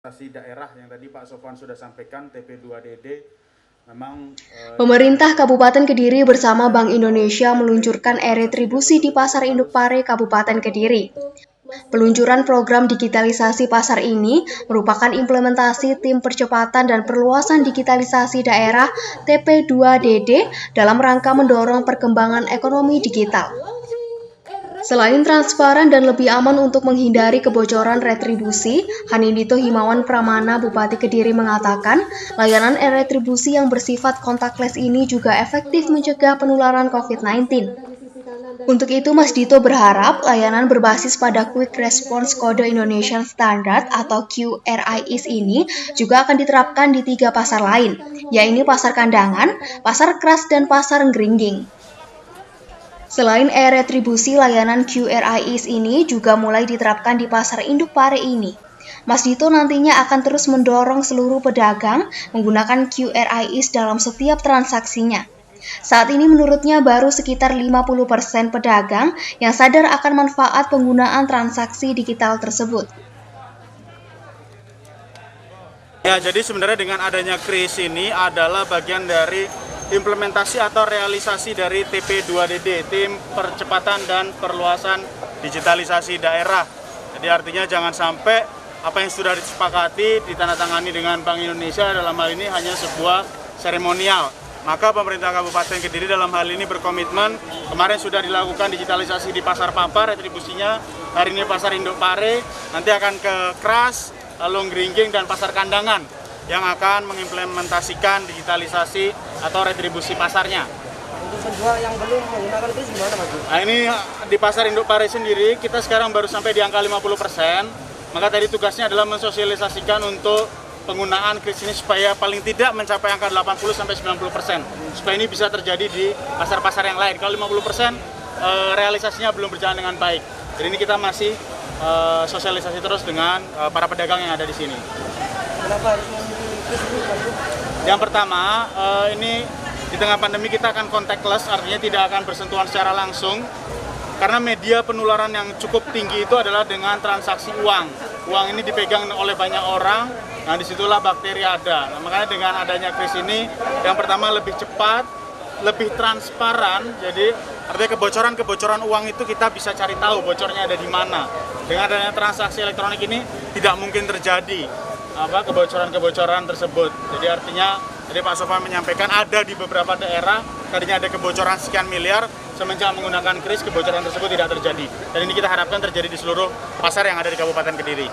daerah yang tadi Pak Sofwan sudah sampaikan, TP2DD memang Pemerintah Kabupaten Kediri bersama Bank Indonesia meluncurkan e-retribusi di Pasar Induk Pare, Kabupaten Kediri. Peluncuran program digitalisasi pasar ini merupakan implementasi tim percepatan dan perluasan digitalisasi daerah TP2DD dalam rangka mendorong perkembangan ekonomi digital. Selain transparan dan lebih aman untuk menghindari kebocoran retribusi, Hanindito Himawan Pramana, Bupati Kediri mengatakan, layanan e-retribusi yang bersifat contactless ini juga efektif mencegah penularan COVID-19. Untuk itu, Mas Dito berharap layanan berbasis pada Quick Response Code Indonesian Standard atau QRIS ini juga akan diterapkan di 3 pasar lain, yaitu Pasar Kandangan, Pasar Keras, dan Pasar Ngringging. Selain e-retribusi, layanan QRIS ini juga mulai diterapkan di Pasar Induk Pare ini. Mas Dito nantinya akan terus mendorong seluruh pedagang menggunakan QRIS dalam setiap transaksinya. Saat ini menurutnya baru sekitar 50% pedagang yang sadar akan manfaat penggunaan transaksi digital tersebut. ya, jadi sebenarnya dengan adanya KRIS ini adalah bagian dari implementasi atau realisasi dari TP2DD, Tim Percepatan dan Perluasan Digitalisasi Daerah. Jadi artinya jangan sampai apa yang sudah disepakati ditandatangani dengan Bank Indonesia dalam hal ini hanya sebuah seremonial. Maka pemerintah Kabupaten Kediri dalam hal ini berkomitmen, kemarin sudah dilakukan digitalisasi di Pasar Pampar, retribusinya, hari ini Pasar Induk Pare, nanti akan ke Kras, lalu Ngringging dan Pasar Kandangan yang akan mengimplementasikan digitalisasi atau retribusi pasarnya. Untuk penjual yang belum menggunakan kris gimana Mas? Nah, ini di Pasar Induk Pare sendiri kita sekarang baru sampai di angka 50%. Maka tadi tugasnya adalah mensosialisasikan untuk penggunaan kris ini supaya paling tidak mencapai angka 80-90%. Supaya ini bisa terjadi di pasar-pasar yang lain. Kalau 50% realisasinya belum berjalan dengan baik. Jadi ini kita masih sosialisasi terus dengan para pedagang yang ada di sini. Kenapa harus memilih kris ini Mas? Yang pertama, ini di tengah pandemi kita akan contactless, artinya tidak akan bersentuhan secara langsung. Karena media penularan yang cukup tinggi itu adalah dengan transaksi uang. Uang ini dipegang oleh banyak orang, nah disitulah bakteri ada. Nah, makanya dengan adanya kris ini, yang pertama lebih cepat, lebih transparan. Jadi artinya kebocoran uang itu kita bisa cari tahu bocornya ada di mana. Dengan adanya transaksi elektronik ini tidak mungkin terjadi kebocoran tersebut. Jadi artinya, jadi Pak Sofwan menyampaikan ada di beberapa daerah tadinya ada kebocoran sekian miliar, semenjak menggunakan kris kebocoran tersebut tidak terjadi. Dan ini kita harapkan terjadi di seluruh pasar yang ada di Kabupaten Kediri.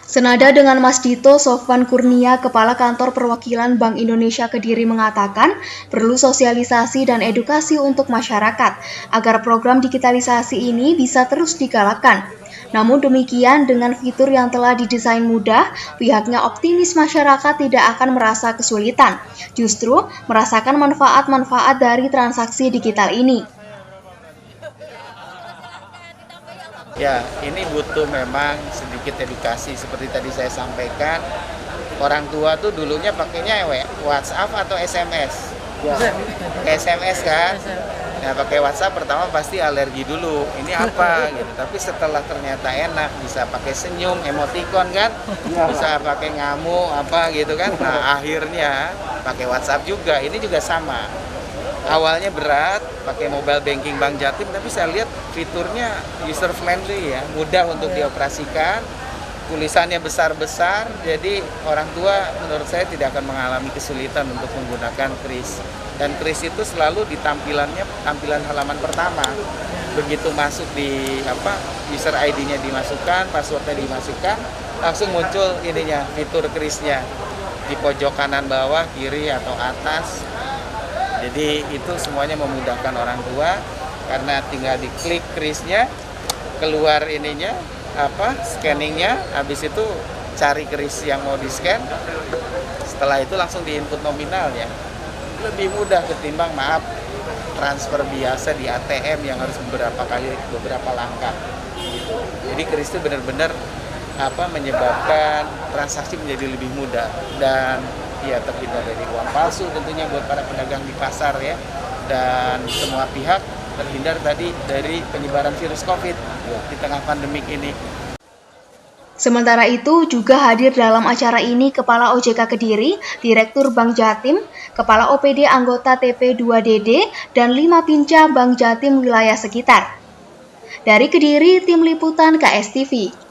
Senada dengan Mas Dito, Sofwan Kurnia, Kepala Kantor Perwakilan Bank Indonesia Kediri mengatakan perlu sosialisasi dan edukasi untuk masyarakat agar program digitalisasi ini bisa terus digalakkan. Namun demikian, dengan fitur yang telah didesain mudah, pihaknya optimis masyarakat tidak akan merasa kesulitan, justru merasakan manfaat-manfaat dari transaksi digital ini. Ya, ini butuh memang sedikit edukasi seperti tadi saya sampaikan. Orang tua tuh dulunya pakainya WhatsApp atau SMS. Ya. SMS kan. Nah, pakai WhatsApp pertama pasti alergi dulu. Ini apa gitu. Tapi setelah ternyata enak, bisa pakai senyum, emoticon kan, bisa pakai ngamuk apa gitu kan. Nah, akhirnya pakai WhatsApp juga. Ini juga sama. Awalnya berat, pakai mobile banking Bank Jatim, tapi saya lihat fiturnya user friendly ya, mudah untuk dioperasikan, tulisannya besar-besar, jadi orang tua menurut saya tidak akan mengalami kesulitan untuk menggunakan kris. Dan kris itu selalu di tampilan halaman pertama. Begitu masuk di user ID-nya dimasukkan, password-nya dimasukkan, langsung muncul ininya, fitur krisnya di pojok kanan bawah, kiri atau atas. Jadi itu semuanya memudahkan orang tua karena tinggal diklik krisnya, keluar ininya, scanningnya, habis itu cari kris yang mau di-scan. Setelah itu langsung di-input nominalnya. Lebih mudah ketimbang transfer biasa di ATM yang harus beberapa langkah. Jadi kris itu benar-benar menyebabkan transaksi menjadi lebih mudah dan ya terhindar dari uang palsu tentunya buat para pedagang di pasar ya, dan semua pihak terhindar tadi dari penyebaran virus COVID di tengah pandemik ini. Sementara itu, juga hadir dalam acara ini Kepala OJK Kediri, Direktur Bank Jatim, Kepala OPD anggota TP2DD, dan 5 Pinca Bank Jatim wilayah sekitar. Dari Kediri, Tim Liputan KSTV.